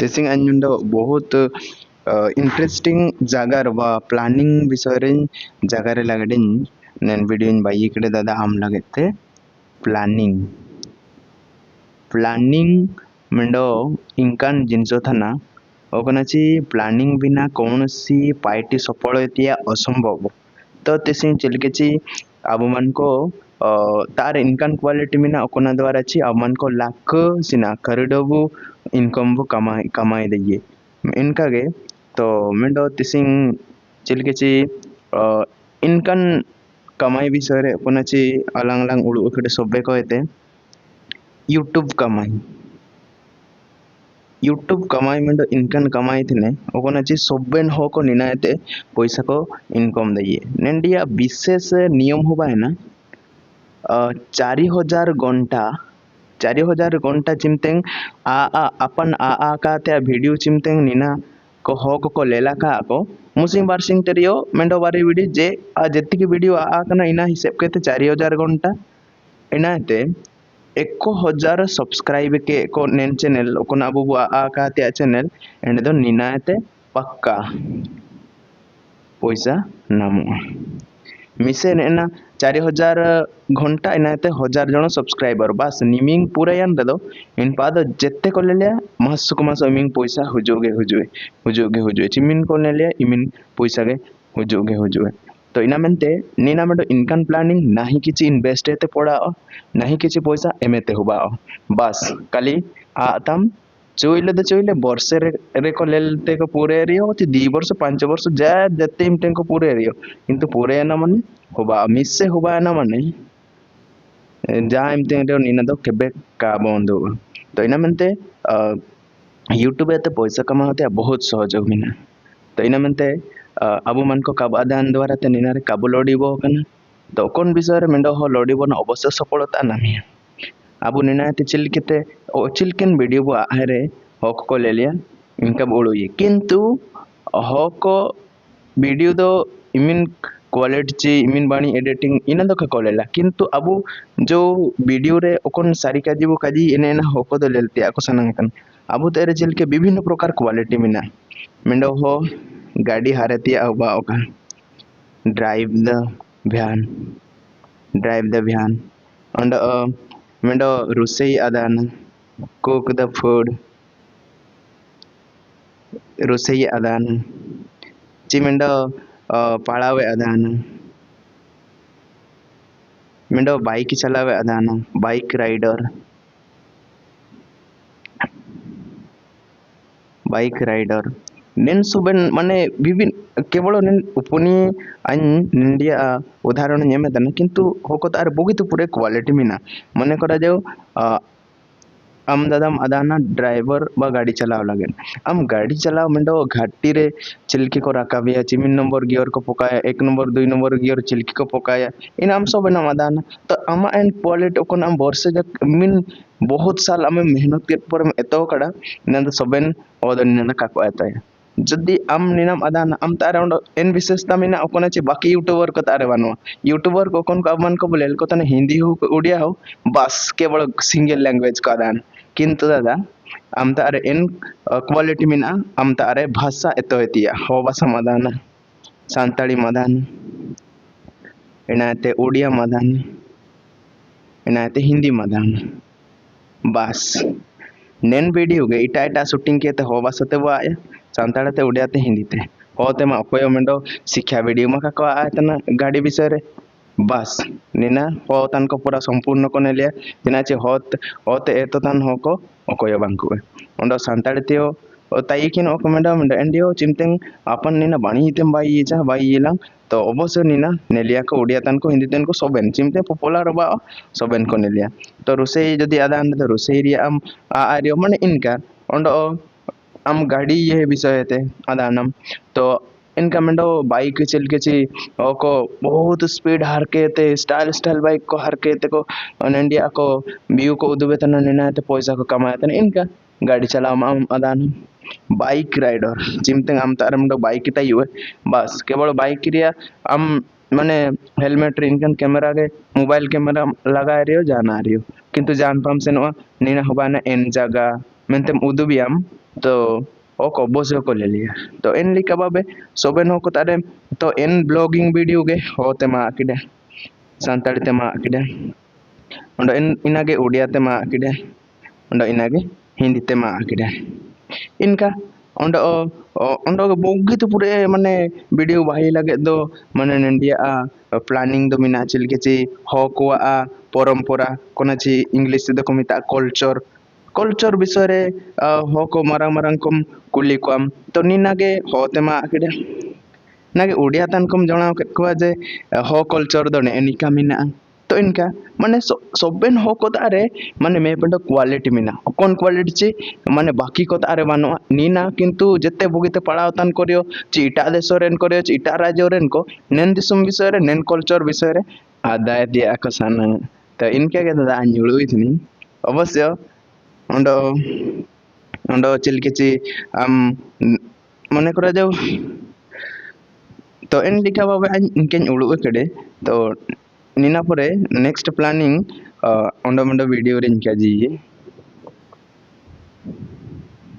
तेसिंग अन्युंड बहुत इंटरेस्टिंग जगार वा प्लानिंग विषय जगार लगड़े नेन वीडियो बाई इकडे दादा आम लगते प्लानिंग प्लानिंग मंडो इंकान जिनसो थाना ओकनाची प्लानिंग बिना कौन सी पार्टी सफल होतिया असंभव तो तेसिंग चिलकेची अब मन को तार इनकम क्वालिटी मिना ओकना द्वारा ची अब मन को लाख सिना करोड़ों इनकम वो कमाई कमाई दइए इनका गे तो मिंडो तिसिंग चिलकेची इनकम कमाई विषय रे ओकनाची अलग अलग उड़ू उखड़े सोबे को हेते यूट्यूब कमाई में इनकम कमाई थे ओकनाची सोबेन हो को निनायते पैसा को इनकम दइए नेंडिया विशेष नियम हो बाय ना 4000 घंटा चिमतेंग आ अपन आ का ते वीडियो चिमतेंग निना को हो को लेला का को मुसिंग बारसिंग तेरियो मेंडो बारे वीडियो जे जेति की वीडियो आ कना इना हिसाब के 4000 घंटा इनाते 1000 सब्सक्राइब के को नेन चैनल ओकना अबु आ का ते चैनल एंड दो निनाते पक्का पैसा नामो मिसे नेना 4000 घंटा इनाते 1000 जन सब्सक्राइबर बस निमिंग पूरा यान दो इन पाद जेते को ले लिया मास को मास इमिंग पैसा हुजोगे चिमिन को ले लिया इमिन पैसा के हुजोगे तो इना मेनते नीना मेडो इनकम प्लानिंग नाही किछि इन्वेस्ट हेते पड़ा नाही किछि पैसा एमेते होबा बस खाली आतम चोइले वर्षे रे को लेलते को पूरे एरियो होती 2 वर्ष 5 वर्ष जा जते इमटें को पूरे एरियो किंतु पूरे ना माने होबा मिससे होबा ना माने जा इमतें रे नीना दो केबे का बंद होबा तो इना मेनते यूट्यूब एते पैसा कमाते बहुत सहयोग मिना तो इना मेनते अबु मन को कब आदान द्वारा ते निना रे कब लोडिबो कना तो कोन विषय रे मेंडो हो लोडिबो न अवश्य सफलता नामी अबु निना ते चिलकेते ओ चिलकेन वीडियो बो आरे हक को ले लिया इनका बोलो ये किंतु हक वीडियो दो इमिन क्वालिटी ची इमिन बाणी एडिटिंग इना दो का लेला किंतु अबु जो वीडियो रे ओकोन सारी काजी बो काजी इने ना हक दो लेलते आको सनंगकन अबु तेरे चिलके विभिन्न प्रकार क्वालिटी मिना मेंडो हो गाड़ी हारती अबा ओका ड्राइव द व्यान and medu रुसई अदान cook the food रुसई अदान ची मेंडो पाळावे अदान मेंडो बाइक चलावे अदान बाइक राइडर नेन सुबेन माने विभिन्न केवल नेन उपनी अन इंडिया उदाहरण नेमे दन किंतु होको तार बहुत पूरे क्वालिटी मिना मने करा जाओ आम दादाम अदाना ड्राइवर बा गाड़ी चलाव लगे आम गाड़ी चलाव मंडो घाटी रे चिलकी को रकाबिया चिमिन नंबर गियर को पकाया 1 नंबर 2 नंबर गियर चिलकी को पकाया इन आम सब नाम अदाना तो आमा एन क्वालिटी ओकन आम वर्षे जक मिन बहुत साल आम मेहनत के पर एतो कड़ा नंद सबन ओदन न का को आता है जदि आम निनाम अदाना आम तारे एन विशेषता मिना ओकनाची बाकी यूट्यूबर को तारे बानो यूट्यूबर को कोन का मन को बोलेल को तने हिंदी हो उड़िया हो बस केवल सिंगल लैंग्वेज का दान किंतु दादा आम तारे एन क्वालिटी मिना आम तारे भाषा एतो हेतिया हो भाषा मदाना सांताली मदान एनाते उड़िया मदान एनाते हिंदी मदान बस नेन वीडियो गे इटा शूटिंग के ते हो भाषा ते वो आया सांताड़ा ते उड़िया ते हिंदी ते होते मा कोयो मेंडो शिक्षा वीडियो मा का आया तना गाड़ी विषय रे बस निना हो तन को पूरा संपूर्ण को ने लिया दिनाचे होते एतो तन हो को कोयो बांकु ओंडो सांताड़े तेओ ताई किन ओ मेंडो एंडियो चिमतें अपन निना बाणी हितेम बाई जा बाई येला तो अवश्य निना नेलिया को उड़िया तन को हिंदी तन को सोबेन चिमते पॉपुलर बा सोबेन को नेलिया तो रुसे जदि आदान तो रुसे रिया आम आरियो माने इनका ओंडो आम गाड़ी ये विषय थे अदानम तो इनका मेंडो बाइक चल के ची को बहुत स्पीड हार के ते स्टाइल बाइक को हार के ते को इंडिया को व्यू को उदुबे तन निना ते पैसा को कमाया तन इनका गाड़ी चलाओ आम अदान बाइक राइडर चिमते आम तार मेंडो बाइक ताई हुए बस केवल बाइक रिया आम माने हेलमेट इनकन कैमरा के मोबाइल कैमरा लगा रियो जाना रियो किंतु जान पाम से नो नीना होबाना एन जगह मेनते उदुबियाम तो ok obosyo ko lelia to en lika babe soben hoko tare to en blogging video ge hote ma akide santari te ma akide ondo en inage odia te ma akide ondo inage hindi te ma akide इनका Ondo Ondo bogie तो पूरे माने video भाई लगे दो माने नंदिया planning दो मिना चिल के ची हो को परंपरा कोना ची इंग्लिश से को मिता कल्चर कल्चर विषय रे हो को मारंग मारंग कम कुली कम तो निनागे होते मा केडे नागे उड़िया तान कम जणाव के को जे हो कल्चर दो ने एनिका मिना तो इनका माने सोबेन हो को तारे माने मे पेंडो क्वालिटी मिना कोन क्वालिटी ची माने बाकी को तारे मानो नीना किंतु जते बुगिते पढ़ाव तान करियो ची इटा देशो रेन करियो ची इटा राज्य रेन को नेन दिसुम विषय रे नेन कल्चर विषय रे आदाय दिया को साना तो इनके के दादा अन्युळु इतनी अवश्य ओंडो ओंडो चिलकेची आम मने करा जाऊ तो एन लिखा बाबा इनके उड़ू कड़े तो नीना परे नेक्स्ट प्लानिंग ओंडो मंडो वीडियो रे इनका जी